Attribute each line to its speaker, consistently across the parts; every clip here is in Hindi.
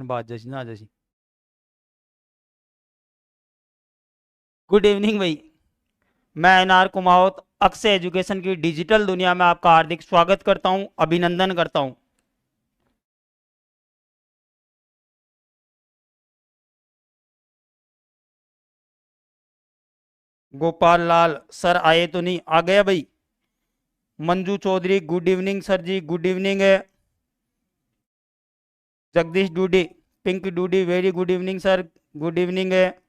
Speaker 1: बात जैसी ना जैसी। गुड इवनिंग भाई। मैं एनआर कुमावत अक्षय एजुकेशन की डिजिटल दुनिया में आपका हार्दिक स्वागत करता हूं, अभिनंदन करता हूं। गोपाल लाल सर आए तो नहीं? आ गया भाई। Manju Chaudhary good evening sir ji, good evening है। Jagdish Dudi, pink Dudi very good evening sir, good evening है।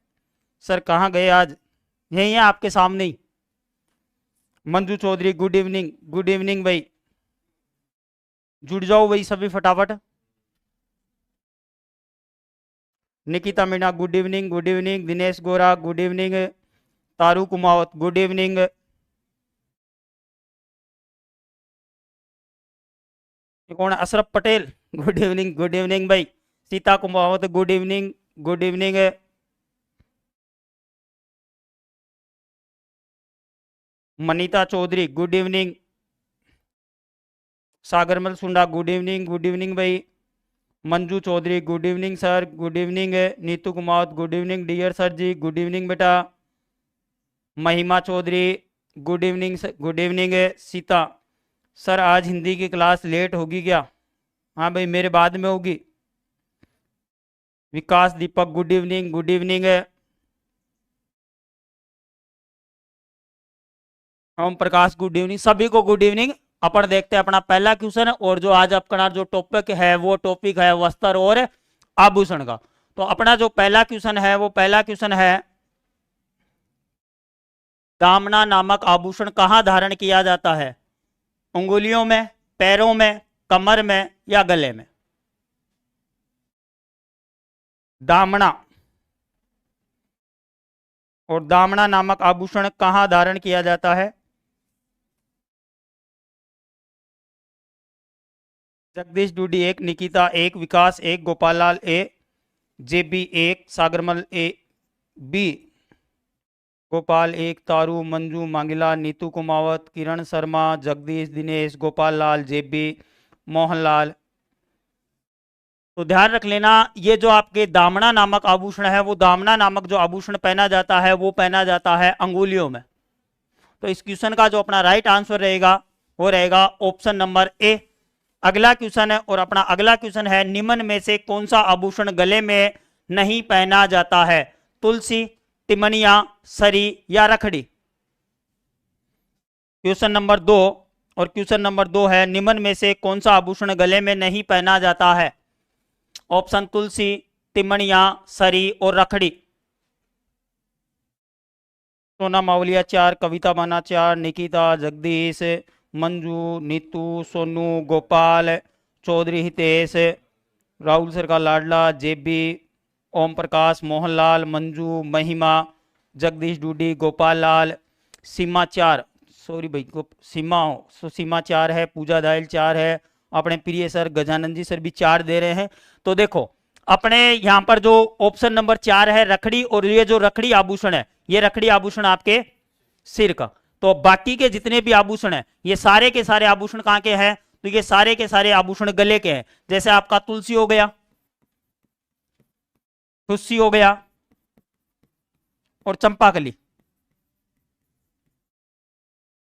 Speaker 1: सर कहाँ गए आज? यही है आपके सामने ही। Manju Chaudhary good evening, good evening भाई। जुड़ जाओ भाई सभी फटाफट। Nikita Meena good evening, good evening. Dinesh Gora good evening. तारू कुमावत गुड इवनिंग। ये कौन है? Ashraf Patel good evening, good evening भाई। Sita Kumawat good evening, good evening है। Manita Chaudhary good evening. Sagarmal Sunda good evening, good evening भाई। Manju Chaudhary good evening sir, good evening है। Neetu Kumawat good evening dear sir ji, good evening बेटा। Mahima Chaudhary good evening, good evening है। सीता सर आज हिंदी की क्लास लेट होगी क्या? हाँ भाई मेरे बाद में होगी। विकास दीपक गुड इवनिंग, गुड इवनिंग है। ओम प्रकाश गुड इवनिंग, सभी को गुड इवनिंग। अपन देखते हैं अपना पहला क्वेश्चन है, और जो आज अपना जो टॉपिक है वो टॉपिक है वस्त्र और आभूषण का। तो अपना जो पहला क्वेश्चन है वो पहला क्वेश्चन है, दामना नामक आभूषण कहाँ धारण किया जाता है? उंगलियों में, पैरों में, कमर में या गले में? दामना, और दामना नामक आभूषण कहाँ धारण किया जाता है? जगदीश डूडी एक, निकिता एक, विकास एक, गोपाल लाल ए, जेबी एक, सागरमल ए बी, गोपाल एक, तारू, मंजू मांगिला, नीतू कुमावत, किरण शर्मा, जगदीश, दिनेश, गोपाल लाल, जेबी, मोहनलाल। तो ध्यान रख लेना, ये जो आपके दामना नामक आभूषण है, वो दामना नामक जो आभूषण पहना जाता है वो पहना जाता है अंगुलियों में। तो इस क्वेश्चन का जो अपना राइट आंसर रहेगा वो रहेगा ऑप्शन नंबर ए। अगला क्वेश्चन है, और अपना अगला क्वेश्चन है, निम्न में से कौन सा आभूषण गले में नहीं पहना जाता है? तुलसी, तिमनिया, सरी या रखड़ी? क्वेश्चन नंबर दो, और क्वेश्चन नंबर दो है, निम्न में से कौन सा आभूषण गले में नहीं पहना जाता है? ऑप्शन तुलसी, तिमनिया, सरी और रखड़ी। सोना मावलिया 4, कविता बाना 4, निकिता, जगदीश, मंजू, नीतू, सोनू, गोपाल, चौधरी हितेश, राहुल सर का लाडला, जेबी, ओम प्रकाश, मोहनलाल, मंजू, महिमा, जगदीश डूडी, गोपाल लाल, सीमा 4, सॉरी भाई सीमा हो, सो सीमा 4 है, पूजा दायल 4 है, अपने प्रिय सर गजानंद जी सर भी 4 दे रहे हैं। तो देखो अपने यहाँ पर जो ऑप्शन नंबर 4 है रखड़ी, और ये जो रखड़ी आभूषण है, ये रखड़ी आभूषण आपके सिर का। तो बाकी के जितने भी आभूषण है, ये सारे के सारे आभूषण कहाँ के हैं? तो ये सारे के सारे आभूषण गले के हैं। जैसे आपका तुलसी हो गया, तुलसी हो गया, और चंपाकली,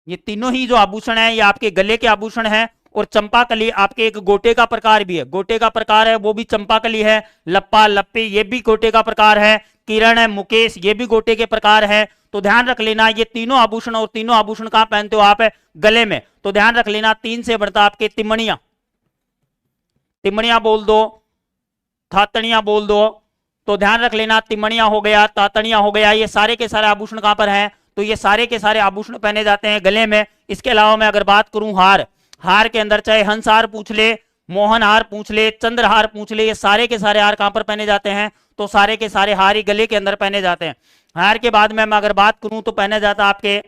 Speaker 1: ये तीनों ही जो आभूषण है ये आपके गले के आभूषण है। और चंपाकली आपके एक गोटे का प्रकार भी है, गोटे का प्रकार है वो भी चंपाकली है। लप्पा लप्पी ये भी गोटे का प्रकार है। किरण है, मुकेश ये भी गोटे के प्रकार है। तो ध्यान रख लेना ये तीनों आभूषण, और तीनों आभूषण कहां पहनते हो आप? गले में। तो ध्यान रख लेना 3 से बढ़ता आपके तिमणिया, तिमणिया बोल दो, थातणिया बोल दो। तो ध्यान रख लेना तिमणिया हो गया, तातणिया हो गया, ये सारे के सारे आभूषण कहां पर हैं? तो ये सारे के सारे आभूषण पहने जाते हैं गले में। इसके अलावा मैं अगर बात करूं हार, हार के अंदर चाहे हंस हार पूछ ले, मोहन हार पूछ ले, चंद्रहार पूछ ले, ये सारे के सारे हार कहां पर पहने जाते हैं? तो सारे के सारे हार ही गले के अंदर पहने जाते हैं। हार के बाद में मैं अगर बात करूं तो पहना जाता है आपके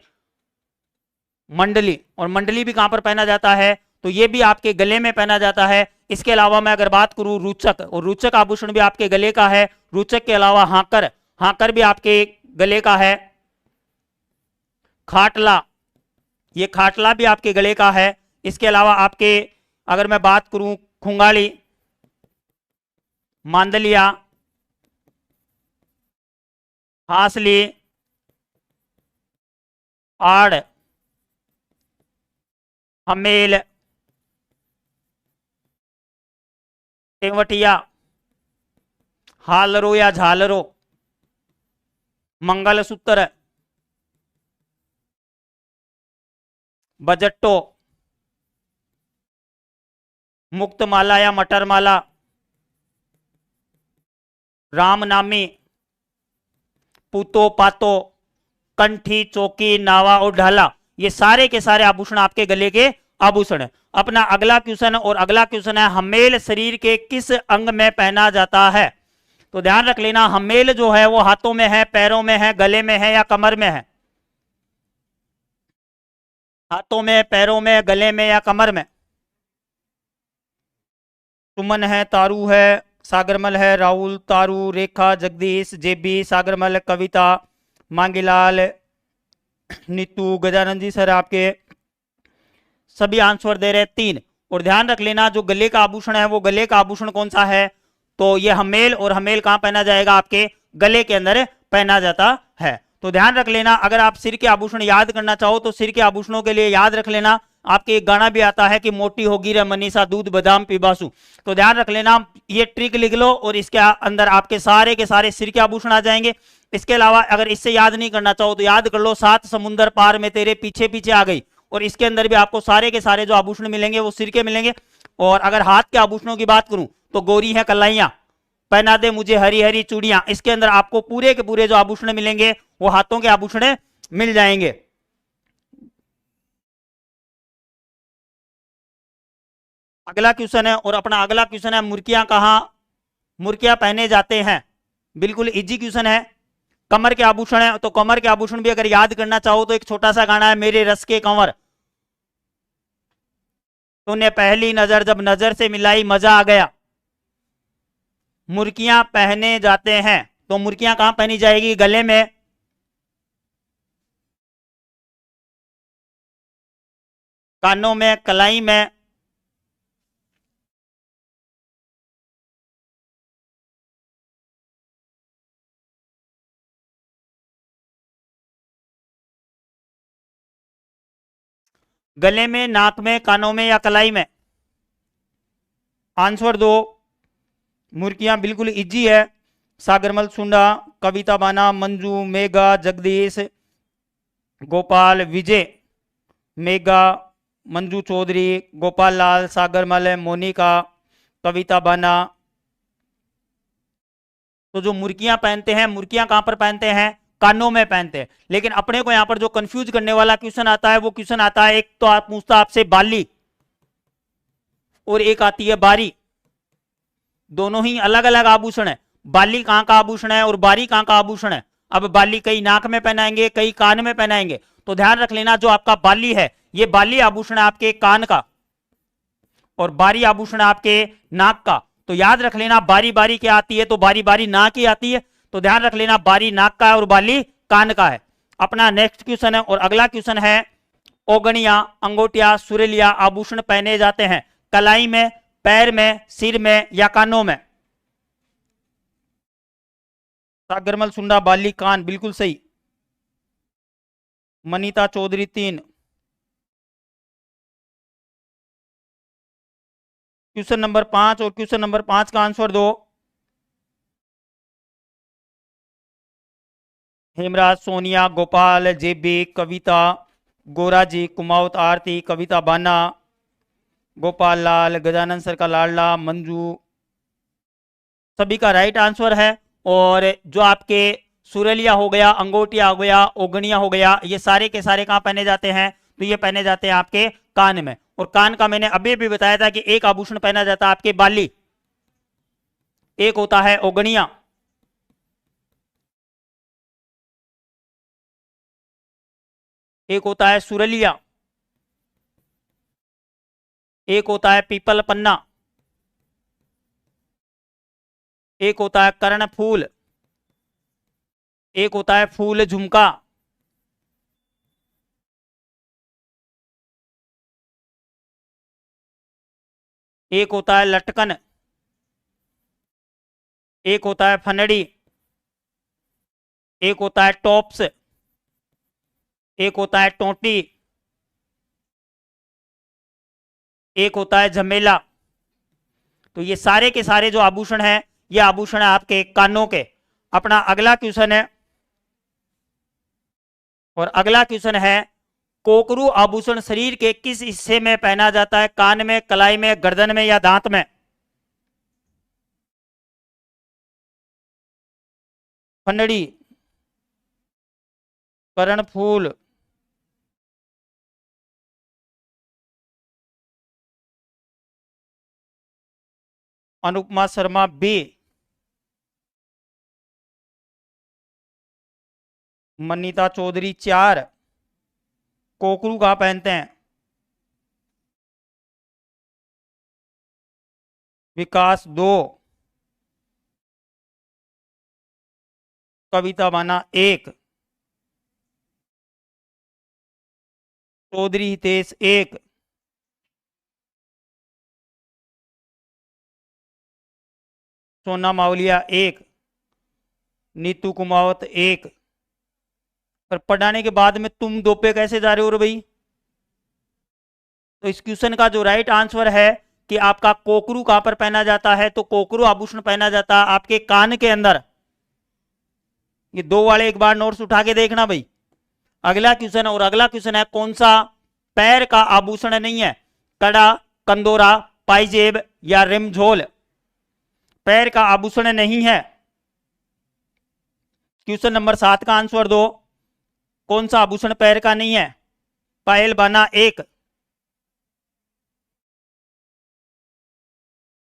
Speaker 1: मंडली, और मंडली भी कहां पर पहना जाता है? तो ये भी आपके गले में पहना जाता है। इसके अलावा मैं अगर बात करूं रुचक, और रुचक आभूषण भी आपके गले का है। रुचक के अलावा हाकर, हाकर भी आपके गले का है। खाटला, ये खाटला भी आपके गले का है। इसके अलावा आपके अगर मैं बात करूं खुंगाली, मांदलिया, हासली, आड़, हमेल, तेवटिया, हालरो या झालरो, मंगलसूत्र, बजट्टो, मुक्तमाला या मटरमाला, रामनामी, पूतो पातो, कंठी, चौकी, नावा और ढाला, ये सारे के सारे आभूषण आपके गले के आभूषण है। अपना अगला क्वेश्चन, और अगला क्वेश्चन है हमेल शरीर के किस अंग में पहना जाता है? तो ध्यान रख लेना, हमेल जो है वो हाथों में है, पैरों में है, गले में है या कमर में है? हाथों में, पैरों में, गले में या कमर में? सुमन है, तारू है, सागरमल है, राहुल, तारू, रेखा, जगदीश, जेबी, सागरमल, कविता, मांगीलाल, नीतू, गजानंद जी सर आपके सभी आंसर दे रहे 3। और ध्यान रख लेना, जो गले का आभूषण है वो गले का आभूषण कौन सा है? तो ये हमेल, और हमेल कहां पहना जाएगा? आपके गले के अंदर पहना जाता है। तो ध्यान रख लेना, अगर आप सिर के आभूषण याद करना चाहो तो सिर के आभूषणों के लिए याद रख लेना, आपके एक गाना भी आता है कि मोटी होगी रे मनीषा दूध बादाम पीबासु। तो ध्यान रख लेना, ये ट्रिक लिख लो और इसके अंदर आपके सारे के सारे सिर के आभूषण आ जाएंगे। इसके अलावा अगर इससे याद नहीं करना चाहो तो याद कर लो, 7 समुंदर पार में तेरे पीछे पीछे आ गई, और इसके अंदर भी आपको सारे के सारे जो आभूषण मिलेंगे वो सिर के मिलेंगे। और अगर हाथ के आभूषणों की बात करूं तो गोरी है कलाइयां, पहना दे मुझे हरी हरी चूड़ियां, इसके अंदर आपको पूरे के पूरे जो आभूषण मिलेंगे वो हाथों के आभूषण मिल जाएंगे। अगला क्वेश्चन है, और अपना अगला क्वेश्चन है मुर्कियां कहां मुर्कियां पहने जाते हैं? बिल्कुल इजी क्वेश्चन है। कमर के आभूषण है, तो कमर के आभूषण भी अगर याद करना चाहो तो एक छोटा सा गाना है, मेरे रस के कंवर, तूने पहली नजर जब नजर से मिलाई मजा आ गया। मुर्कियां पहने जाते हैं, तो मुर्कियां कहां पहनी जाएगी? गले में, कानों में, कलाई में, गले में, नाक में, कानों में या कलाई में? आंसर दो। मुर्कियां बिल्कुल इजी है। सागरमल सुंडा, कविता बाना, मंजू, मेघा, जगदीश, गोपाल, विजय, मेघा, मंजू चौधरी, गोपाल लाल, सागरमल, मोनिका, कविता बाना। तो जो मुर्कियां पहनते हैं, मुर्कियां कहां पर पहनते हैं? कानों में पहनते हैं। लेकिन अपने को यहां पर जो कंफ्यूज करने वाला क्वेश्चन आता है वो क्वेश्चन आता है, एक तो आप पूछता आपसे बाली और एक आती है बारी, दोनों ही अलग अलग आभूषण है। बाली कहां का आभूषण है और बारी कहां का आभूषण है? अब बाली कई नाक में पहनाएंगे, कई कान में पहनाएंगे। तो ध्यान रख लेना, जो आपका बाली है ये बाली आभूषण है आपके कान का, और बारी आभूषण आपके नाक का। तो याद रख लेना, बारी बारी क्या आती है? तो बारी बारी नाक ही आती है। तो ध्यान रख लेना, बारी नाक का है और बाली कान का है। अपना नेक्स्ट क्वेश्चन है, और अगला क्वेश्चन है, ओगणिया, अंगोटिया, सुरेलिया आभूषण पहने जाते हैं कलाई में, पैर में, सिर में या कानों में? सागरमल सुंडा, बाली, कान, बिल्कुल सही। मनीता चौधरी 3। क्वेश्चन नंबर 5, और क्वेश्चन नंबर 5 का आंसर दो। हेमराज, सोनिया, गोपाल, जेबी, कविता, गोरा जी, कुमाऊत, आरती, कविता बाना, गोपाल लाल, गजानंद सर का लाडला, मंजू, सभी का राइट आंसर है। और जो आपके सुरेलिया हो गया, अंगोटिया हो गया, ओगनिया हो गया, ये सारे के सारे कहां पहने जाते हैं? तो ये पहने जाते हैं आपके कान में। और कान का मैंने अभी भी बताया था कि एक आभूषण पहना जाता है आपके बाली, एक होता है ओगनिया, एक होता है सुरलिया, एक होता है पीपल पन्ना, एक होता है कर्ण फूल, एक होता है फूल झुमका। एक होता है लटकन। एक होता है फनड़ी, एक होता है टॉप्स, एक होता है टोटी, एक होता है झमेला। तो ये सारे के सारे जो आभूषण हैं, ये आभूषण है आपके कानों के। अपना अगला क्वेश्चन है, और अगला क्वेश्चन है कोकरू आभूषण शरीर के किस हिस्से में पहना जाता है? कान में, कलाई में, गर्दन में या दांत में? फनड़ी, कर्णफूल, अनुपमा शर्मा बी, मनीता चौधरी 4, कोकरू कहाँ पहनते हैं? विकास 2, कविता बाना 1, चौधरी हितेश 1, सोना मावलिया 1, नीतू कुमावत 1। पर पढ़ाने के बाद में तुम 2 पे कैसे जा रहे हो रे भाई? तो इस क्वेश्चन का जो राइट आंसर है कि आपका कोकरू कहां पर पहना जाता है? तो कोकरू आभूषण पहना जाता है आपके कान के अंदर। ये 2 वाले एक बार नोट्स उठा के देखना भाई। अगला क्वेश्चन, और अगला क्वेश्चन है कौन सा पैर का आभूषण नहीं है? कड़ा, कंदोरा, पाइजेब या रिमझोल? पैर का आभूषण नहीं है। क्वेश्चन नंबर 7 का आंसर दो। कौन सा आभूषण पैर का नहीं है? पायल बाना 1,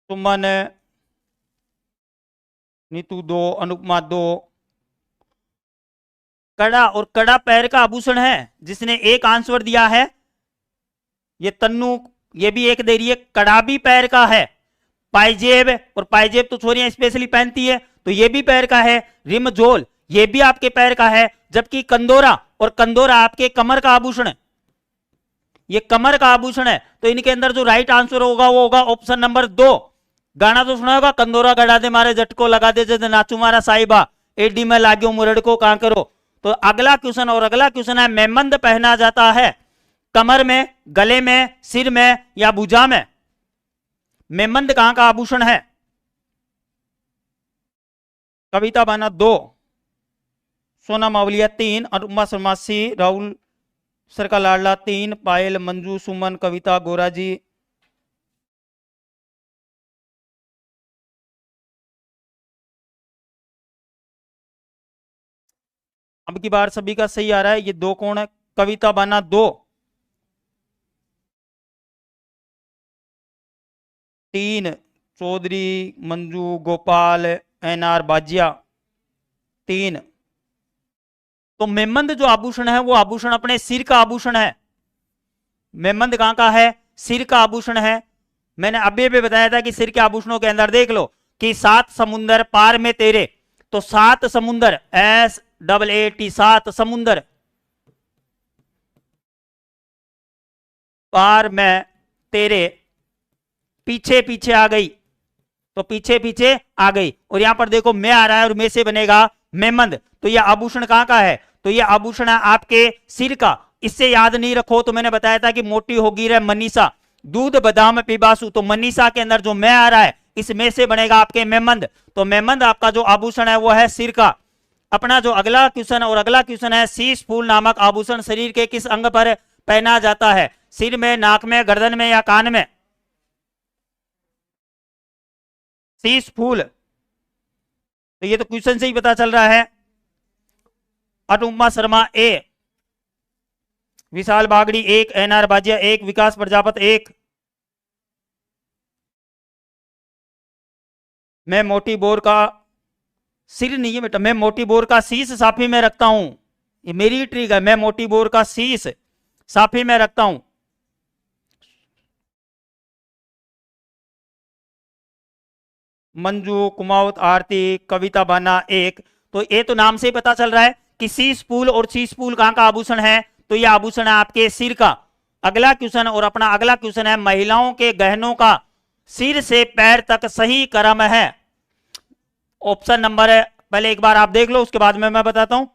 Speaker 1: सुमन, नीतू 2, अनुपमा 2। कड़ा, और कड़ा पैर का आभूषण है। जिसने एक आंसर दिया है ये तन्नू, ये भी एक दे रही है, कड़ा भी पैर का है। पाइजेब, और पाइजेब तो छोरियां स्पेशली पहनती है, तो ये भी पैर का है। रिमझोल ये भी आपके पैर का है। जबकि कंदोरा, और कंदोरा आपके कमर का आभूषण है, ये कमर का आभूषण है। तो इनके अंदर जो राइट आंसर होगा वो होगा ऑप्शन नंबर 2। गाना तो सुना होगा, कंदोरा गड़ा दे मारे झटको लगा दे जैसे नाचू मारा साहिबा, एडी में लाग्यो मुरड़ को कहां करो। तो अगला क्वेश्चन, और अगला क्वेश्चन है मेमंद पहना जाता है कमर में, गले में, सिर में या भुजा में? मेमंद कहां का आभूषण है? कविता बाना 2, सोना मावलिया 3, अनुपमा शर्मा सी, राहुल सर का लाडला 3, पायल, मंजू, सुमन, कविता, गोरा जी। अब की बार सभी का सही आ रहा है। ये 2 कौन है? कविता बाना 2, 3 चौधरी, मंजू, गोपाल, एनआर बाजिया 3। तो मेमंद जो आभूषण है वो आभूषण अपने सिर का आभूषण है। मेमंद कहां का है? सिर का आभूषण है। मैंने अभी भी बताया था कि सिर के आभूषणों के अंदर देख लो कि 7 समुंदर पार में तेरे, तो 7 समुंदर, SAAT 7 समुंदर पार में तेरे, पीछे पीछे आ गई, तो पीछे पीछे आ गई। और यहां पर देखो मैं आ रहा है और मैं से बनेगा मेमंद। तो यह आभूषण कहां का है? तो यह आभूषण है आपके सिर का। इससे याद नहीं रखो तो मैंने बताया था कि मोटी होगी रे मनीषा, दूध बादाम पीबासु, तो मनीषा के अंदर जो मैं आ रहा है इसमें से बनेगा आपके मेमंद। तो मेमंद आपका जो आभूषण है वो है सिर का। अपना जो अगला क्वेश्चन, और अगला क्वेश्चन है शीश फूल नामक आभूषण शरीर के किस अंग पर पहना जाता है? सिर में, नाक में, गर्दन में या कान में? शीश फूल, तो ये तो क्वेश्चन से ही पता चल रहा है। अनुपमा शर्मा ए, विशाल बागड़ी 1, एनआर बाजिया 1, विकास प्रजापत 1। मैं मोटी बोर का सिर नहीं है बेटा, मैं मोटी बोर का शीश साफी में रखता हूं। ये मेरी ट्रिक है, मैं मोटी बोर का शीश साफी में रखता हूं। मंजू, कुमावत, आरती, कविता बाना 1। तो ये तो नाम से ही पता चल रहा है कि शीश फूल, और शीश फूल कहां का आभूषण है? तो यह आभूषण है आपके सिर का। अगला क्वेश्चन, और अपना अगला क्वेश्चन है महिलाओं के गहनों का सिर से पैर तक सही क्रम है? ऑप्शन नंबर है, पहले एक बार आप देख लो, उसके बाद में मैं बताता हूं।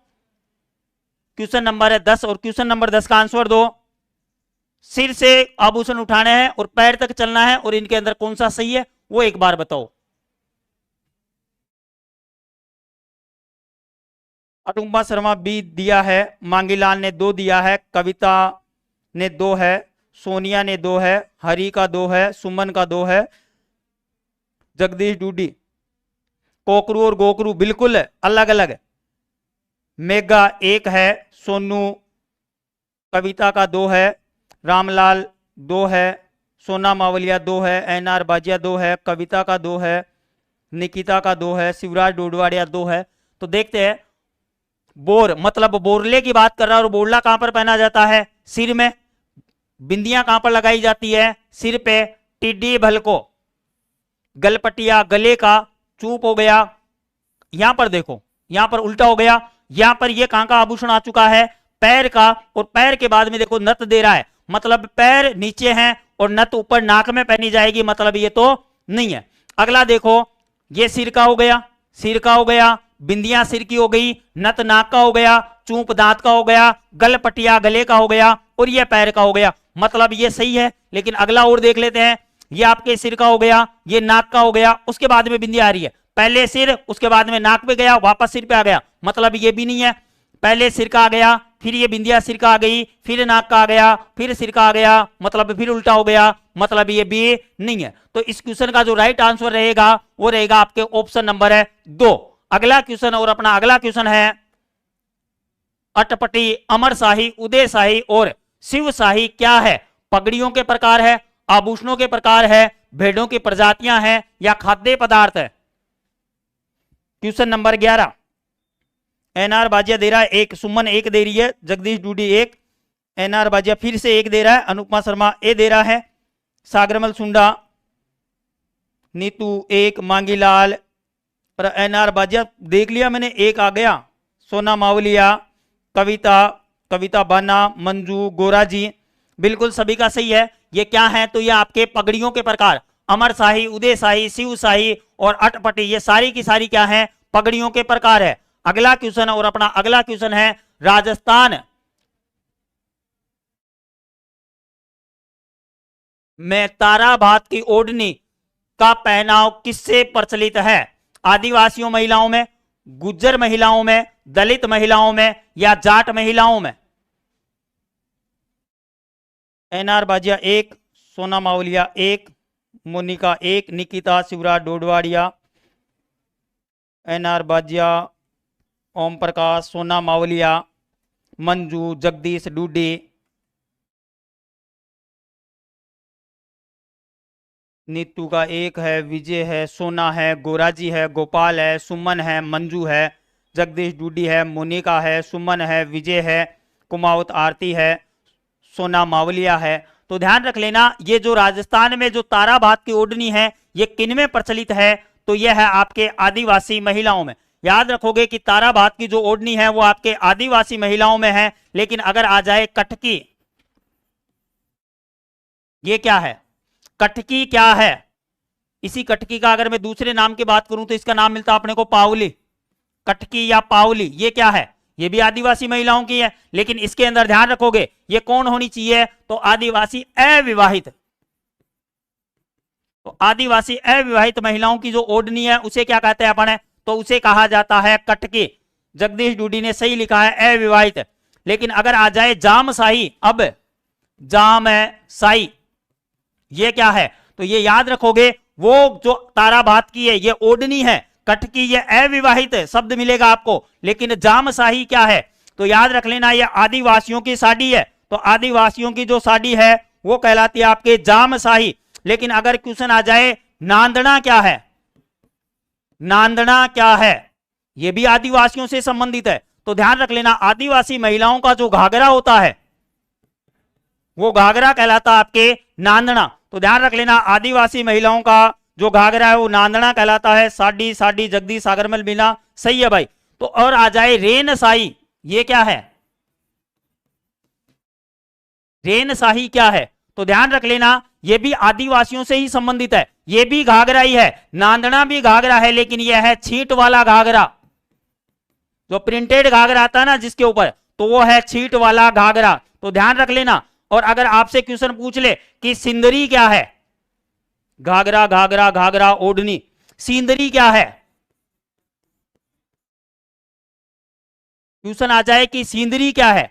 Speaker 1: क्वेश्चन नंबर है 10 और क्वेश्चन नंबर 10 का आंसर दो। सिर से आभूषण उठाने हैं और पैर तक चलना है, और इनके अंदर कौन सा सही है वो एक बार बताओ। अनुपमा शर्मा बी दिया है, मांगीलाल ने 2 दिया है, कविता ने 2 है, सोनिया ने 2 है, हरि का 2 है, सुमन का 2 है, जगदीश डूडी। कोकरू और गोकरू बिल्कुल अलग अलग। मेगा 1 है, सोनू कविता का 2 है, रामलाल 2 है, सोना मावलिया 2 है, एनआर बाजिया 2 है, कविता का 2 है, निकिता का 2 है, शिवराज डोडवाड़िया 2 है। तो देखते हैं, बोर मतलब बोरले की बात कर रहा है, और बोरला कहां पर पहना जाता है? सिर में। बिंदियां कहां पर लगाई जाती है? सिर पे। टिड्डी भलको, गलपटिया गले का, चूप हो गया। यहां पर देखो, यहां पर उल्टा हो गया। यहां पर ये कहां का आभूषण आ चुका है? पैर का, और पैर के बाद में देखो नथ दे रहा है, मतलब पैर नीचे हैं और नथ ऊपर नाक में पहनी जाएगी, मतलब ये तो नहीं है। अगला देखो, ये सिर का हो गया, सिर का हो गया, बिंदियां सिर की हो गई, नथ नाक का हो गया, चूप दांत का हो गया, गलपटिया गले का हो गया, और ये पैर का हो गया, मतलब ये सही है। लेकिन अगला और देख लेते हैं, ये आपके सिर का हो गया, ये नाक का हो गया, उसके बाद में बिंदिया आ रही है, पहले सिर उसके बाद में नाक पे गया, वापस सिर पे आ गया, मतलब ये भी नहीं है। पहले सिर का आ गया, फिर ये बिंदिया सिर का आ गई, फिर नाक का आ गया, फिर सिर का आ गया, मतलब फिर उल्टा हो गया, मतलब ये भी नहीं है। तो इस क्वेश्चन का जो राइट आंसर रहेगा वो रहेगा आपके ऑप्शन नंबर है 2। अगला क्वेश्चन, और अपना अगला क्वेश्चन है, अटपटी, अमर शाही, उदय शाही और शिव शाही क्या है? पगड़ियों के प्रकार है, आभूषणों के प्रकार है, भेड़ों की प्रजातियां हैं, या खाद्य पदार्थ है? क्वेश्चन नंबर 11, एनआर बाजिया दे रहा है 1, सुमन 1 दे रही है, जगदीश डूडी 1, एनआर बाजिया फिर से 1 दे रहा है, अनुपमा शर्मा ए दे रहा है, सागरमल सुंडा, नीतू 1, मांगीलाल और एनआर बाजिया देख लिया मैंने, 1 आ गया, सोना मावलिया, कविता, कविता बाना, मंजू, गोरा जी, बिल्कुल सभी का सही है। ये क्या है? तो ये आपके पगड़ियों के प्रकार, अमर शाही, उदय शाही, शिव शाही और अटपटी, ये सारी की सारी क्या है? पगड़ियों के प्रकार है। अगला क्वेश्चन, और अपना अगला क्वेश्चन है, राजस्थान में ताराभात की ओढ़नी का पहनाव किससे प्रचलित है? आदिवासियों महिलाओं में, गुज्जर महिलाओं में, दलित महिलाओं में, या जाट महिलाओं में? एनआर बाजिया 1, सोना मावलिया 1, मोनिका 1, निकिता, शिवराज डोडवाड़िया, एनआर बाजिया, ओम प्रकाश, सोना मावलिया, मंजू, जगदीश डूडी, नीतू का 1 है, विजय है, सोना है, गोराजी है, गोपाल है, सुमन है, मंजू है, जगदीश डूडी है, मोनिका है, सुमन है, विजय है, कुमावत आरती है, सोना मावलिया है। तो ध्यान रख लेना, ये जो राजस्थान में जो ताराभात की ओढ़नी है ये किन में प्रचलित है? तो यह है आपके आदिवासी महिलाओं में। याद रखोगे कि ताराभात की जो ओढ़नी है वो आपके आदिवासी महिलाओं में है। लेकिन अगर आ जाए कटकी, ये क्या है? कटकी क्या है? इसी कटकी का अगर मैं दूसरे नाम की बात करूं तो इसका नाम मिलता अपने को पावली, कटकी या पावली, ये क्या है? ये भी आदिवासी महिलाओं की है। लेकिन इसके अंदर ध्यान रखोगे ये कौन होनी चाहिए? तो आदिवासी अविवाहित। तो आदिवासी अविवाहित महिलाओं की जो ओढ़नी है उसे क्या कहते हैं अपन? तो उसे कहा जाता है कटकी। जगदीश डूडी ने सही लिखा है अविवाहित। लेकिन अगर आ जाए जामशाही, अब जामशाही ये क्या है? तो ये याद रखोगे वो जो ताराभात की है ये ओढ़नी है, कटकी ये अविवाहित शब्द मिलेगा आपको। लेकिन जामशाही क्या है? तो याद रख लेना ये आदिवासियों की साड़ी है। तो आदिवासियों की जो साड़ी है वो कहलाती है आपके जामशाही। लेकिन अगर क्वेश्चन आ जाए नांदना क्या है? नांदना क्या है? ये भी आदिवासियों से संबंधित है। तो ध्यान रख लेना आदिवासी महिलाओं का जो घाघरा होता है वो घाघरा कहलाता आपके नांदना। तो ध्यान रख लेना आदिवासी महिलाओं का जो घाघरा है वो नांदना कहलाता है। साड़ी साड़ी जगदीश सागरमल मीना सही है भाई। तो और आ जाए रेनशाही, ये क्या है? रेनशाही क्या है? तो ध्यान रख लेना ये भी आदिवासियों से ही संबंधित है, ये भी घाघरा ही है, नांदना भी घाघरा है, लेकिन यह है छींट वाला घाघरा। जो प्रिंटेड घाघरा आता है ना जिसके ऊपर, तो वो है छींट वाला घाघरा। तो ध्यान रख लेना। और अगर आपसे क्वेश्चन पूछ ले कि सिंदरी क्या है, घाघरा घाघरा घाघरा ओढ़नी, सिंदरी क्या है, क्वेश्चन आ जाए कि सिंदरी क्या है,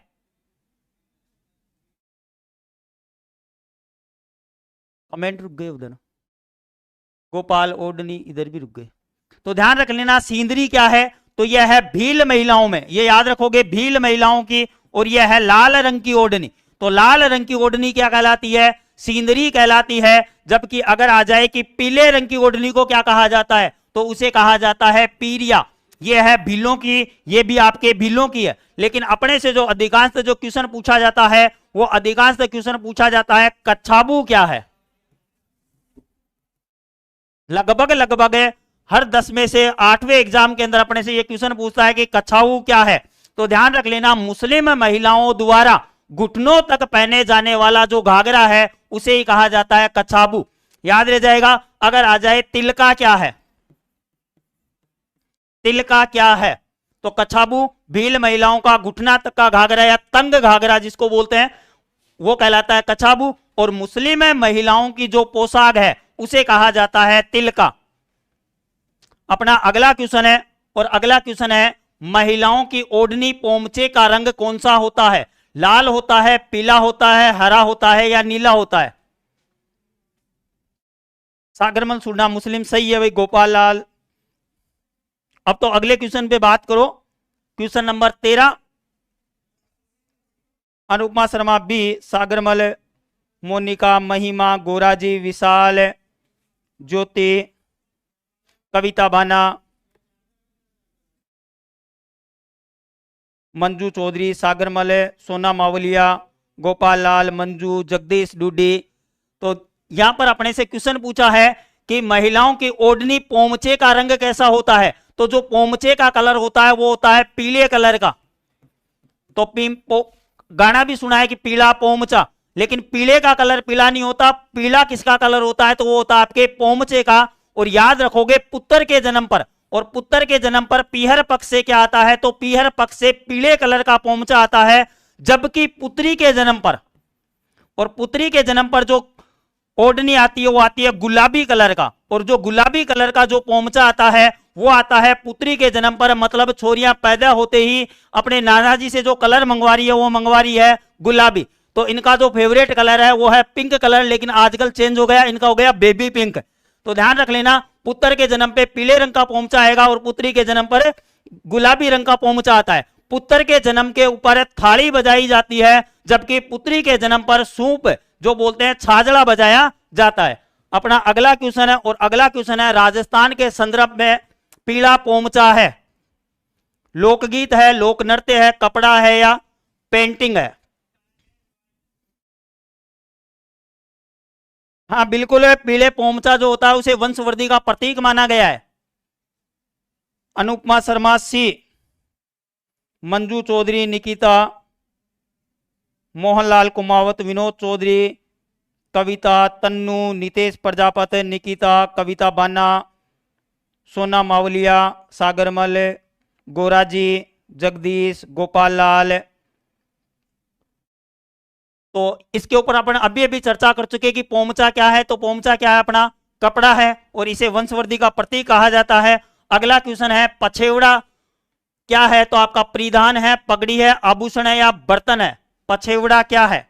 Speaker 1: कमेंट रुक गए उधर, गोपाल ओढ़नी इधर भी रुक गए। तो ध्यान रख लेना सिंदरी क्या है, तो यह है भील महिलाओं में, ये याद रखोगे, भील महिलाओं की, और यह है लाल रंग की ओढ़नी। तो लाल रंग की ओढ़नी क्या कहलाती है, सिंदरी कहलाती है। जबकि अगर आ जाए कि पीले रंग की ओढ़नी को क्या कहा जाता है, तो उसे कहा जाता है पीरिया। ये है भीलों की, ये भी आपके भीलों की है। लेकिन अपने से जो अधिकांश जो क्वेश्चन पूछा जाता है, वो अधिकांश क्वेश्चन पूछा जाता है कच्छाबू क्या है। लगभग लगभग हर 10 में से 8वें एग्जाम के अंदर अपने से ये क्वेश्चन पूछता है कि कच्छाऊ क्या है। तो ध्यान रख लेना, मुस्लिम महिलाओं द्वारा घुटनों तक पहने जाने वाला जो घाघरा है उसे ही कहा जाता है कच्छाबू, याद रह जाएगा। अगर आ जाए तिलका क्या है, तिलका क्या है, तो कच्छाबू भील महिलाओं का घुटना तक का घाघरा या तंग घाघरा जिसको बोलते हैं वो कहलाता है कच्छाबू। और मुस्लिम महिलाओं की जो पोशाक है उसे कहा जाता है तिलका। अपना अगला क्वेश्चन है, और अगला क्वेश्चन है महिलाओं की ओढ़नी पोमचे का रंग कौन सा होता है, लाल होता है, पीला होता है, हरा होता है या नीला होता है। सागरमल सुरना मुस्लिम सही है भाई, गोपाल लाल। अब तो अगले क्वेश्चन पे बात करो, question number 13। Anupama Sharma B, Sagarmal, Monika, Mahima, Goraji, विशाल, ज्योति, कविता बाना, मंजू चौधरी, सागरमल, सोना मावलिया, गोपाल लाल, मंजू, जगदीश डूडी। तो यहां पर अपने से क्वेश्चन पूछा है कि महिलाओं की ओढ़नी पोमचे का रंग कैसा होता है। तो जो पोमचे का कलर होता है वो होता है पीले कलर का। तो गाना भी सुना है कि पीला पोमचा, लेकिन पीले का कलर पीला नहीं होता। पीला किसका कलर होता है, तो वो होता है आपके पोमचे का। और याद रखोगे पुत्र के जन्म पर, और पुत्र के जन्म पर पीहर पक्ष से क्या आता है, तो पीहर पक्ष से पीले कलर का पोमचा आता है। जबकि पुत्री के जन्म पर, और पुत्री के जन्म पर जो ओढ़नी आती है वो आती है गुलाबी कलर का। और जो गुलाबी कलर का जो पोमचा आता है वो आता है पुत्री के जन्म पर। मतलब छोरियां पैदा होते ही अपने नाना जी से जो कलर मंगवा रही है वो मंगवा रही है गुलाबी। तो इनका जो फेवरेट कलर है वो है पिंक कलर, लेकिन आजकल चेंज हो गया, इनका हो गया बेबी पिंक। तो ध्यान रख लेना, पुत्र के जन्म पे पीले रंग का पोमचा आएगा और पुत्री के जन्म पर गुलाबी रंग का पोमचा आता है। पुत्र के जन्म के ऊपर थाली बजाई जाती है, जबकि पुत्री के जन्म पर सूप जो बोलते हैं छाजड़ा बजाया जाता है। अपना अगला क्वेश्चन है, और अगला क्वेश्चन है राजस्थान के संदर्भ में पीला पोमचा है, लोकगीत है, लोक नृत्य है, कपड़ा है या पेंटिंग है। हाँ बिल्कुल है, पीले पोमचा जो होता है उसे वंशवृद्धि का प्रतीक माना गया है। अनुपमा शर्मा सी, मंजू चौधरी, निकिता, मोहनलाल कुमावत, विनोद चौधरी, कविता, तन्नू, नितेश प्रजापति, निकिता, कविता बाना, सोना मावलिया, सागरमल, गोराजी, जगदीश, गोपाल लाल। तो इसके ऊपर अपन अभी अभी चर्चा कर चुके कि पोमचा क्या है। तो पोमचा क्या है, अपना कपड़ा है, और इसे वंशवृद्धि का प्रतीक कहा जाता है। अगला क्वेश्चन है पछेवड़ा क्या है, तो आपका परिधान है, पगड़ी है, आभूषण है या बर्तन है। पछेवड़ा क्या है,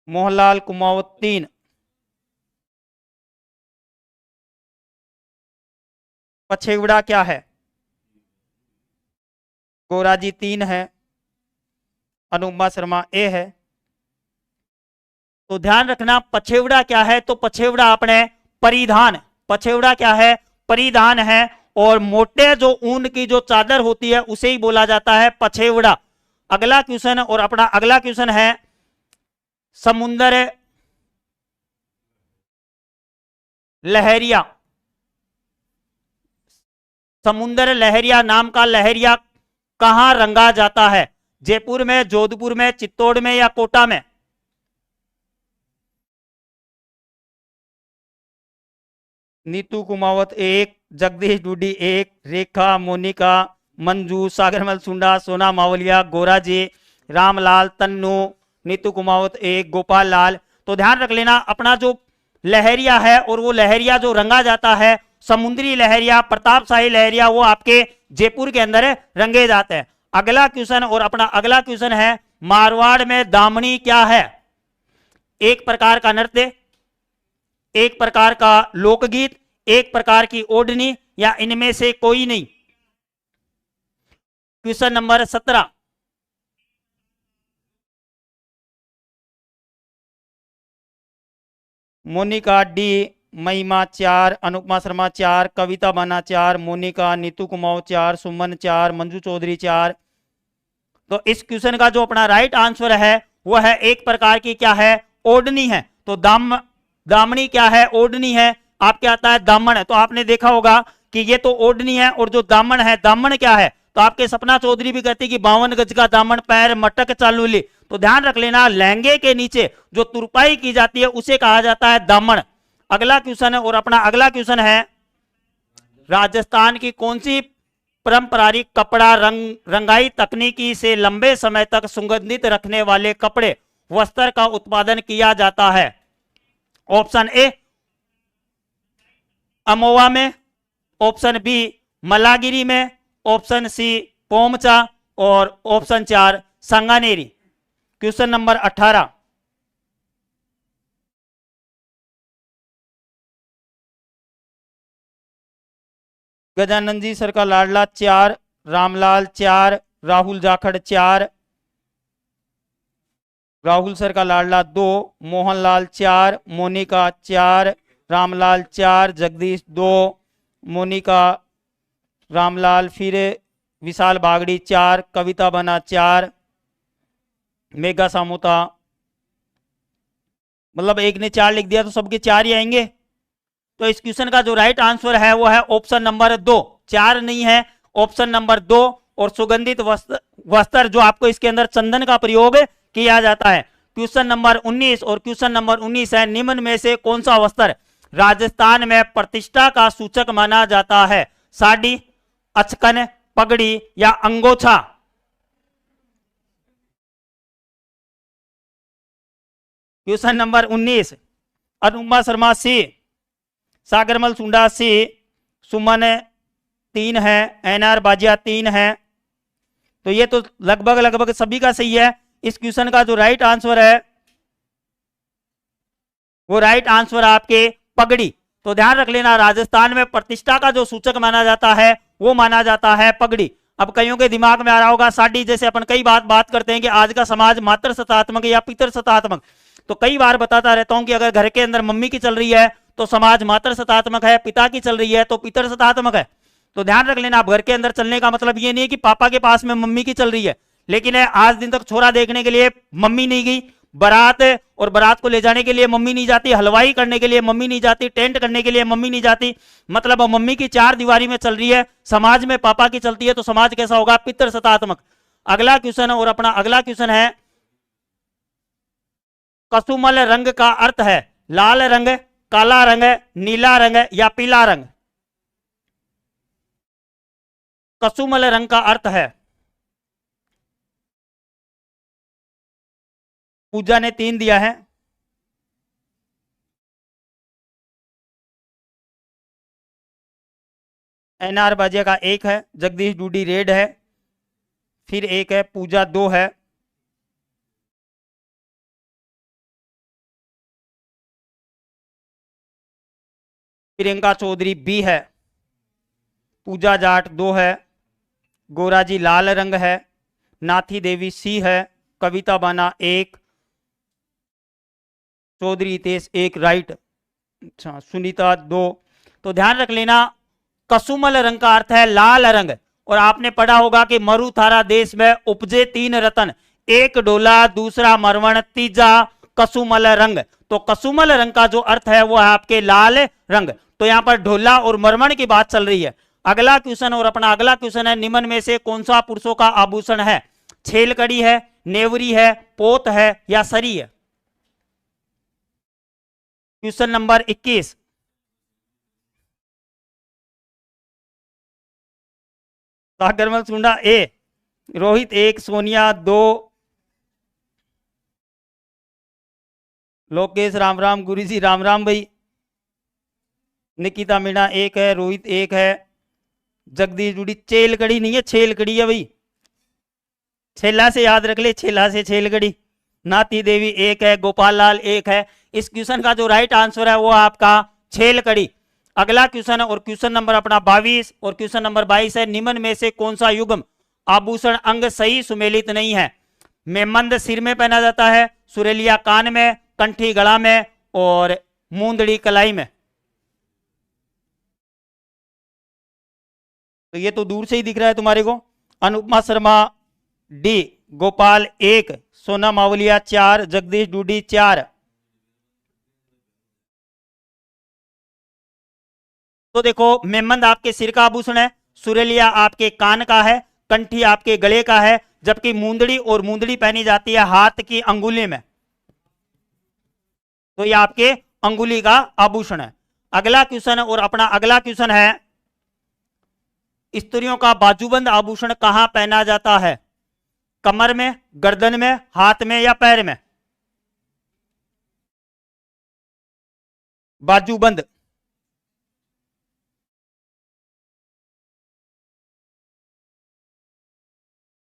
Speaker 1: मोहनलाल कुमावत 3, पछेवड़ा क्या है, गोराजी 3 है, अनुपमा शर्मा ए है। तो ध्यान रखना पछेवड़ा क्या है, तो पछेवड़ा अपने परिधान, पछेवड़ा क्या है, परिधान है। और मोटे जो ऊन की जो चादर होती है उसे ही बोला जाता है पछेवड़ा। अगला क्वेश्चन, और अपना अगला क्वेश्चन है समुंदर लहरिया, समुंदर लहरिया नाम का लहरिया कहां रंगा जाता है। जयपुर में, जोधपुर में, चित्तौड़ में या कोटा में? नीतू कुमावत 1, जगदीश डूडी 1, रेखा, मोनिका, मंजू, सागरमल सुंडा, सोना मावलिया, गोराजी, रामलाल, तन्नू, नीतू कुमावत 1, गोपाल लाल। तो ध्यान रख लेना अपना जो लहरिया है और वो लहरिया जो रंगा जाता है, समुद्री लहरिया, प्रतापशाही लहरिया, वो आपके जयपुर के अंदर रंगे जाते हैं। अगला क्वेश्चन और अपना अगला क्वेश्चन है, मारवाड़ में दामनी क्या है? एक प्रकार का नृत्य, एक प्रकार का लोकगीत, एक प्रकार की ओढ़नी, या इनमें से कोई नहीं? Question number 17। मोनिका डी, महिमा 4, अनुपमा शर्मा 4, कविता बाना 4, मोनिका, नीतू कुमाऊ 4, सुमन 4, मंजू चौधरी 4। तो इस क्वेश्चन का जो अपना राइट आंसर है वो है एक प्रकार की क्या है? ओढ़नी है। तो दामनी क्या है? ओढ़नी है। आपके आता है दामन, तो आपने देखा होगा कि ये तो ओढ़नी है और जो दामन है, दामन क्या है? तो आपके सपना चौधरी भी कहते कि 52 गज का दामन, पैर मटक चालू ली। तो ध्यान रख लेना, लहंगे के नीचे जो तुरपाई की जाती है उसे कहा जाता है दामन। अगला क्वेश्चन है और अपना अगला क्वेश्चन है, राजस्थान की कौन सी पारंपरिक कपड़ा रंगाई तकनीकी से लंबे समय तक सुगंधित रखने वाले कपड़े वस्त्र का उत्पादन किया जाता है? ऑप्शन ए अमोवा में, ऑप्शन बी मलागिरी में, ऑप्शन सी पोमचा, और option 4 Sanganeri. Question number 18। Gajanand ji sir का लाडला 4, रामलाल 4, राहुल जाखड़ 4, राहुल सर का लाडला 2, मोहनलाल 4, मोनिका 4, रामलाल 4, जगदीश 2, मोनिका, रामलाल, फिर विशाल बागड़ी 4, कविता बना 4, मेगा सामोता, मतलब एक ने 4 लिख दिया तो सबके 4 ही आएंगे। तो इस क्वेश्चन का जो राइट आंसर है वो है ऑप्शन नंबर 2, 4 नहीं है, ऑप्शन नंबर 2। और सुगंधित वस्त्र जो आपको इसके अंदर चंदन का प्रयोग किया जाता है। क्वेश्चन नंबर 19 और क्वेश्चन नंबर 19 है, निम्न में से कौन सा वस्त्र राजस्थान में प्रतिष्ठा का सूचक माना जाता है? साड़ी, अचकन, पगड़ी या अंगोछा? क्वेश्चन नंबर 19, अनुपमा शर्मा सी, सागरमल सुंडा सी, सुमन 3 है, एनआर बाजिया 3 है। तो ये तो लगभग सभी का सही है। इस क्वेश्चन का जो राइट आंसर है वो राइट आंसर आपके पगड़ी। तो ध्यान रख लेना, राजस्थान में प्रतिष्ठा का जो सूचक माना जाता है वो माना जाता है पगड़ी। अब कईयों के दिमाग में आ रहा होगा साड़ी, जैसे अपन कई बात करते हैं कि आज का समाज मातृ सत्तात्मक या पितृ सत्तात्मक। तो कई बार बताता रहता हूं कि अगर घर के अंदर मम्मी की चल रही है तो समाज मातृ सत्तात्मक है, पिता की चल रही है तो पितृ सत्तात्मक है। तो ध्यान रख लेना, आप घर के अंदर चलने का मतलब ये नहीं है कि पापा के पास में मम्मी की चल रही है, लेकिन आज दिन तक छोरा देखने के लिए मम्मी नहीं गई, बारात और बारात को ले जाने के लिए मम्मी नहीं जाती, हलवाई करने के लिए मम्मी नहीं जाती, टेंट करने के लिए मम्मी नहीं जाती, मतलब मम्मी की 4 दीवारी में चल रही है, समाज में पापा की चलती है, तो समाज कैसा होगा? पितृ सत्तात्मक। अगला क्वेश्चन है और अपना अगला क्वेश्चन है, कसुमल रंग का अर्थ है लाल रंग, काला रंग, नीला रंग या पीला रंग? कसुमल रंग का अर्थ है, पूजा ने 3 दिया है, एनआर बाजिया का 1 है, जगदीश डूडी रेड है, फिर 1 है, पूजा 2 है, प्रियंका चौधरी बी है, पूजा जाट 2 है, गोराजी लाल रंग है, नाथी देवी सी है, कविता बाना 1, चौधरी हितेश 1 राइट, अच्छा सुनीता 2। तो ध्यान रख लेना, कसुमल रंग का अर्थ है लाल रंग, और आपने पढ़ा होगा कि मरुथारा देश में उपजे 3 रतन, 1 डोला, दूसरा मरवण, तीजा कसुमल रंग। तो कसुमल रंग का जो अर्थ है वो है आपके लाल रंग। तो यहां पर ढोला और मरमण की बात चल रही है। अगला क्वेश्चन और अपना अगला क्वेश्चन है, निम्न में से कौन सा पुरुषों का आभूषण है? छेलकड़ी है, नेवरी है, पोत है या सरी है? Question number 21। सागरमल सुंडा ए, रोहित 1, सोनिया 2, लोकेश राम राम, गुरु जी राम राम भाई, निकिता मीणा 1 है, रोहित 1 है, जगदीश जुड़ी। छेलकड़ी नहीं है, छेलकड़ी है भाई, छेला से याद रख ले, छेला से छेलकड़ी। नाती देवी 1 है, गोपाल लाल 1 है। इस क्वेश्चन का जो राइट आंसर है वो आपका छेलकड़ी। अगला क्वेश्चन है और क्वेश्चन नंबर अपना 22 और क्वेश्चन नंबर 22 है, निम्न में से कौन सा युग्म आभूषण अंग सही सुमेलित नहीं है? मेमंद सिर में पहना जाता है, सुरेलिया कान में, कंठी गला में और मूंदड़ी कलाई में। तो ये तो दूर से ही दिख रहा है तुम्हारे को। अनुपमा शर्मा डी, गोपाल 1, सोना मावलिया 4, जगदीश डूडी 4। तो देखो मेमंद आपके सिर का आभूषण है, सुरेलिया आपके कान का है, कंठी आपके गले का है, जबकि मूंदड़ी और मूंदड़ी पहनी जाती है हाथ की अंगुली में। तो ये आपके अंगुली का आभूषण है। अगला क्वेश्चन और अपना अगला क्वेश्चन है, स्त्रियों का बाजूबंद आभूषण कहां पहना जाता है? कमर में, गर्दन में, हाथ में या पैर में? बाजूबंद।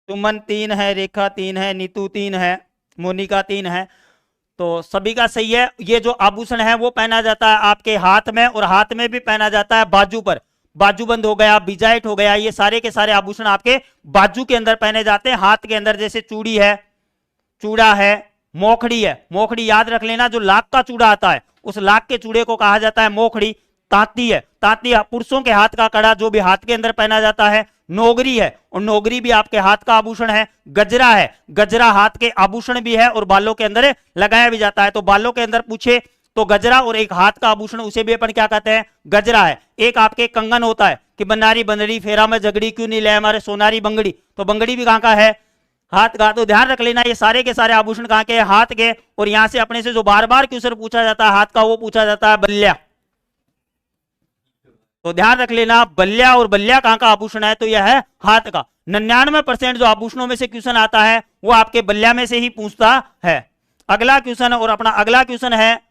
Speaker 1: सुमन 3 है, रेखा 3 है, नीतू 3 है, मोनिका 3 है। तो सभी का सही है। ये जो आभूषण है वो पहना जाता है आपके हाथ में, और हाथ में भी पहना जाता है बाजू पर। बाजूबंद हो गया, बिजाइट हो गया, ये सारे के सारे आभूषण आपके बाजू के अंदर पहने जाते हैं, हाथ के अंदर। जैसे चूड़ी है, चूड़ा है, मोखड़ी है। मोखड़ी याद रख लेना, जो लाख का चूड़ा आता है उस लाख के चूड़े को कहा जाता है मोखड़ी। तांती है, तांती पुरुषों के हाथ का कड़ा जो भी हाथ के अंदर पहना जाता है। नोगरी है, और नोगरी भी आपके हाथ का आभूषण है। गजरा है, गजरा हाथ के आभूषण भी है और बालों के अंदर लगाया भी जाता है। तो बालों के अंदर पूछे तो गजरा और एक हाथ का आभूषण, उसे भी अपन क्या कहते हैं? गजरा है। एक आपके कंगन होता है कि बनारी बंदड़ी फेरा में झगड़ी क्यों नहीं ले हमारे सोनारी बंगड़ी, तो बंगड़ी भी कहां का है? हाथ का। तो ध्यान रख लेना, ये सारे के सारे आभूषण कहां के? हाथ के। और यहां से अपने से जो बार बार क्वेश्चन पूछा जाता है हाथ का, वो पूछा जाता है बल्ल्या। तो ध्यान रख लेना, बल्ल्या और बल्ल्या कहां का आभूषण है? तो यह है हाथ का। 99% जो आभूषणों में से क्वेश्चन आता है वो आपके बल्ल्या में से ही पूछता है। अगला क्वेश्चन और अपना अगला क्वेश्चन है,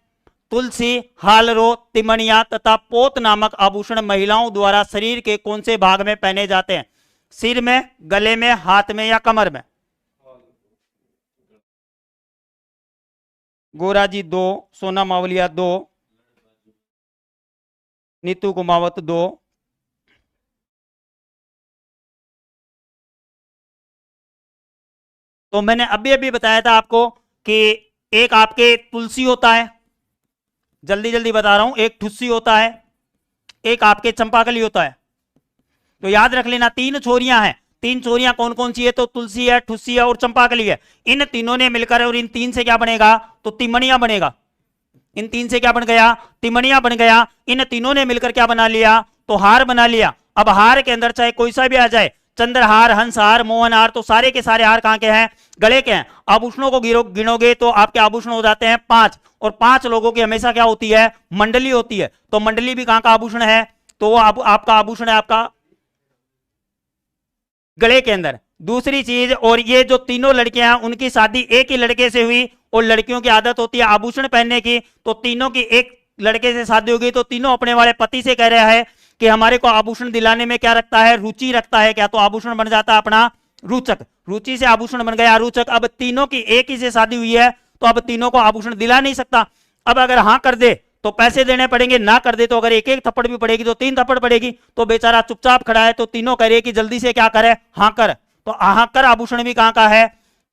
Speaker 1: तुलसी, हालरो, तिमणिया तथा पोत नामक आभूषण महिलाओं द्वारा शरीर के कौन से भाग में पहने जाते हैं? सिर में, गले में, हाथ में या कमर में? गोरा जी 2, सोना मावलिया 2, नीतू कुमावत 2। तो मैंने अभी अभी बताया था आपको कि एक आपके तुलसी होता है, जल्दी जल्दी बता रहा हूं, एक ठुस्सी होता है, एक आपके चंपाकली होता है। तो याद रख लेना, 3 छोरियां हैं। 3 छोरियां कौन कौन सी है? तो तुलसी है, ठुस्सी है और चंपाकली है। इन तीनों ने मिलकर, और इन 3 से क्या बनेगा? तो तिमणिया बनेगा। इन 3 से क्या बन गया? तिमणिया बन गया। इन तीनों ने मिलकर क्या बना लिया? तो हार बना लिया। अब हार के अंदर चाहे कोई सा भी आ जाए, चंद्रहार, हंसहार, मोहनहार, तो सारे के सारे हार कहां के हैं? गले के हैं। आभूषणों को गिनोगे तो आपके आभूषण हो जाते हैं 5, और 5 लोगों की हमेशा क्या होती है? मंडली होती है। तो मंडली भी कहां का आभूषण है? तो वो आपका आभूषण है आपका गले के अंदर। दूसरी चीज, और ये जो तीनों लड़कियां हैं उनकी शादी एक ही लड़के से हुई, और लड़कियों की आदत होती है आभूषण पहनने की, तो तीनों की एक लड़के से शादी होगी, तो तीनों अपने वाले पति से कह रहा है कि हमारे को आभूषण दिलाने में क्या रखता है? रुचि रखता है क्या? तो आभूषण बन जाता है अपना रुचक। रुचि से आभूषण बन गया रुचक। अब तीनों की एक ही से शादी हुई है, तो अब तीनों को आभूषण दिला नहीं सकता। अब अगर हां कर दे तो पैसे देने पड़ेंगे, ना कर दे तो अगर एक एक थप्पड़ भी पड़ेगी तो 3 थप्पड़ पड़ेगी। तो बेचारा चुपचाप खड़ा है, तो तीनों कह रहे कि जल्दी से क्या करे? हाँ कर। तो हाँ कर आभूषण भी कहां का है?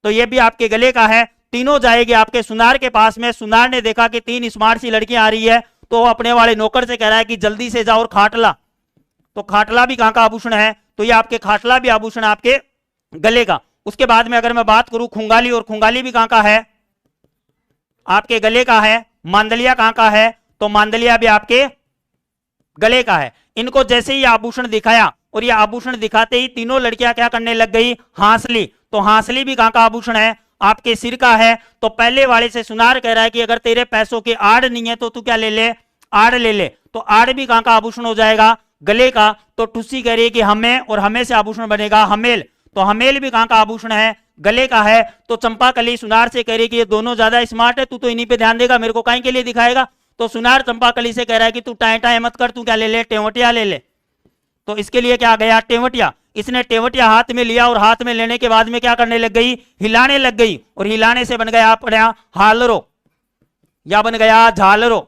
Speaker 1: तो ये भी आपके गले का है। तीनों जाएगी आपके सुनार के पास में। सुनार ने देखा कि 3 स्मार्ट सी लड़कियां आ रही है, तो अपने वाले नौकर से कह रहा है कि जल्दी से जाओ और खाटला। तो खाटला भी कहां का आभूषण है? तो ये आपके खाटला भी आभूषण आपके गले का। उसके बाद में अगर मैं बात करूं खुंगाली, और खुंगाली भी कहां का है? आपके गले का है। मांदलिया कहां का है? तो मांदलिया भी आपके गले का है। इनको जैसे ही आभूषण दिखाया, और ये आभूषण दिखाते ही तीनों लड़कियां क्या करने लग गई? हंस ली। तो हांसली भी कहां का आभूषण है? आपके सिर का है। तो पहले वाले से सुनार कह रहा है कि अगर तेरे पैसों के आड़ नहीं है तो तू क्या ले ले? आड़ ले ले। तो आड़ भी कहां का आभूषण हो जाएगा? गले का। तो टुस्सी कह रही है कि हमें, और हमें से आभूषण बनेगा हमेल। तो हमेल भी कहां का आभूषण है? गले का है। तो चंपाकली सुनार से कह रही है कि ये दोनों ज्यादा स्मार्ट है, तू तो इन्हीं पे ध्यान देगा, मेरे को काहे के लिए दिखाएगा? तो सुनार चंपाकली से कह रहा है कि तू टाए टाए मत कर, तू क्या ले ले? टेवटिया ले ले। तो इसके लिए क्या गया? टेवटिया। इसने टेवटिया हाथ में लिया और हाथ में लेने के बाद में क्या करने लग गई? हिलाने लग गई। और हिलाने से बन गया अपने हालरो या बन गया झालरो।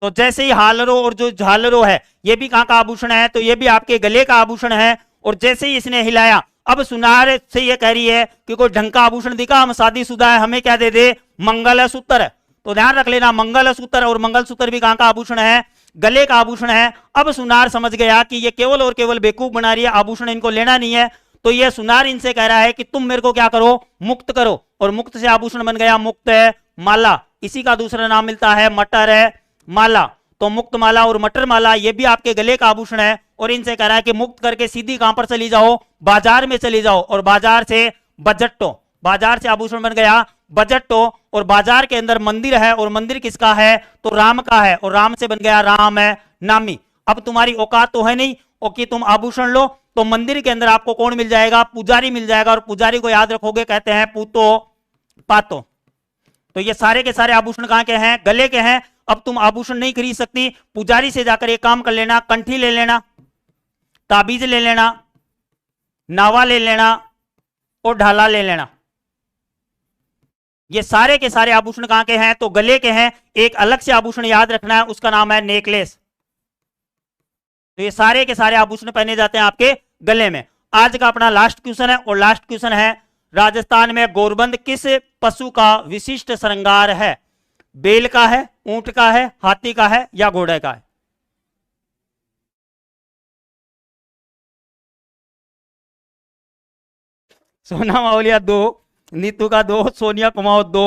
Speaker 1: तो जैसे ही हालरो और जो झालरो है ये भी कहां का आभूषण है? तो ये भी आपके गले का आभूषण है। और जैसे ही इसने हिलाया, अब सुनार से ये कह रही है कि कोई ढंग का आभूषण दिखा, हम शादीशुदा है, हमें क्या दे दे? मंगलसूत्र। तो ध्यान रख लेना, मंगलसूत्र, और मंगलसूत्र भी कहां का आभूषण है? गले का आभूषण है। अब सुनार समझ गया कि ये केवल और केवल बेवकूफ बना रही है, आभूषण इनको लेना नहीं है। तो ये सुनार इनसे कह रहा है कि तुम मेरे को क्या करो? मुक्त करो। और मुक्त से आभूषण बन गया मुक्त है माला। इसी का दूसरा नाम मिलता है मटर है माला। तो मुक्त माला और मटर माला ये भी आपके गले का आभूषण है। और इनसे कह रहा है कि मुक्त करके सीधी कहां पर चली जाओ? बाजार में चली जाओ। और बाजार से बजट्टो, बाजार से आभूषण बन गया बजट्टो। और बाजार के अंदर मंदिर है, और मंदिर किसका है? तो राम का है। और राम से बन गया राम है नामी। अब तुम्हारी औकात तो है नहीं कि तुम आभूषण लो, तो मंदिर के अंदर आपको कौन मिल जाएगा? पुजारी मिल जाएगा। और पुजारी को याद रखोगे, कहते हैं पूतो पातो। तो ये सारे के सारे आभूषण कहां के हैं? गले के हैं। अब तुम आभूषण नहीं खरीद सकती, पुजारी से जाकर एक काम कर लेना, कंठी ले लेना, ताबीज ले लेना, नावा ले लेना और ढाला ले लेना। ये सारे के सारे आभूषण कहां के हैं? तो गले के हैं। एक अलग से आभूषण याद रखना है, उसका नाम है नेकलेस। तो ये सारे के सारे आभूषण पहने जाते हैं आपके गले में। आज का अपना लास्ट क्वेश्चन है, और लास्ट क्वेश्चन है, राजस्थान में गोरबंद किस पशु का विशिष्ट श्रृंगार है? बेल का है, ऊंट का है, हाथी का है, या घोड़े का है? सोना मावलिया 2, नीतू का 2, सोनिया कुमार 2,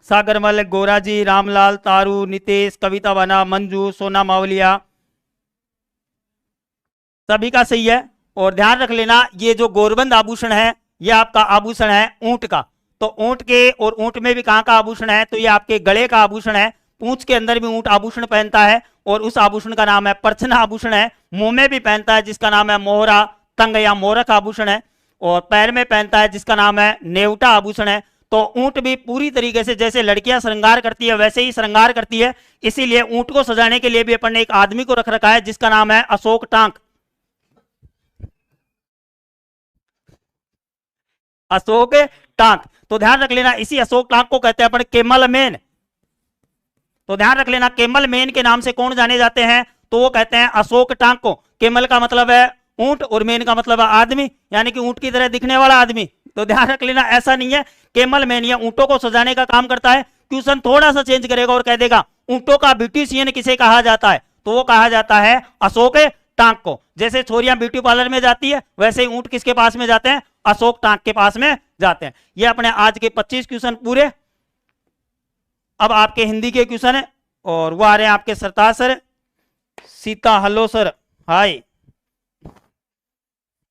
Speaker 1: सागर मलिक, गोराजी, रामलाल, तारू, नितेश, कविता बना, मंजू, सोना मावलिया, सभी का सही है। और ध्यान रख लेना, ये जो गोरबंद आभूषण है ये आपका आभूषण है ऊंट का। तो ऊंट के, और ऊंट में भी कहां का आभूषण है? तो ये आपके गले का आभूषण है। पूंछ के अंदर भी ऊंट आभूषण पहनता है, और उस आभूषण का नाम है परछना आभूषण है। मुंह में भी पहनता है जिसका नाम है मोहरा तंग या मोरक आभूषण है। और पैर में पहनता है जिसका नाम है नेवटा आभूषण है। तो ऊंट भी पूरी तरीके से जैसे लड़कियां श्रृंगार करती है वैसे ही श्रृंगार करती है। इसीलिए ऊंट को सजाने के लिए भी अपन ने एक आदमी को रख रखा है जिसका नाम है अशोक टांक। अशोक टांक। तो ध्यान रख लेना, इसी अशोक टांक को कहते हैं अपन केमल मेन। तो ध्यान रख लेना, केमल मेन के नाम से कौन जाने जाते हैं? तो वो कहते हैं अशोक टांक को। केमल का मतलब है ऊंट, और मेन का मतलब है आदमी, यानी कि ऊंट की तरह दिखने वाला आदमी। तो ध्यान रख लेना, ऐसा नहीं है केमल मेन या ऊंटों को सजाने का काम करता है। क्वेश्चन थोड़ा सा चेंज करेगा और कह देगा ऊंटों का ब्यूटिशियन किसे कहा जाता है? तो वो कहा जाता है अशोक टांक को। जैसे छोरियां ब्यूटी पार्लर में जाती है वैसे ही ऊंट किसके पास में जाते हैं? अशोक टांक के पास में जाते हैं। ये अपने आज के 25 क्वेश्चन पूरे। अब आपके हिंदी के क्वेश्चन है, और वो आ रहे हैं आपके सरताज sir. Sita, hello sir, hi.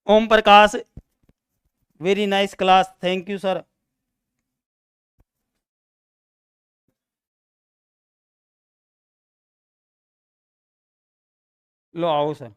Speaker 1: Om Prakash, very nice class, thank you sir. लो आओ सर।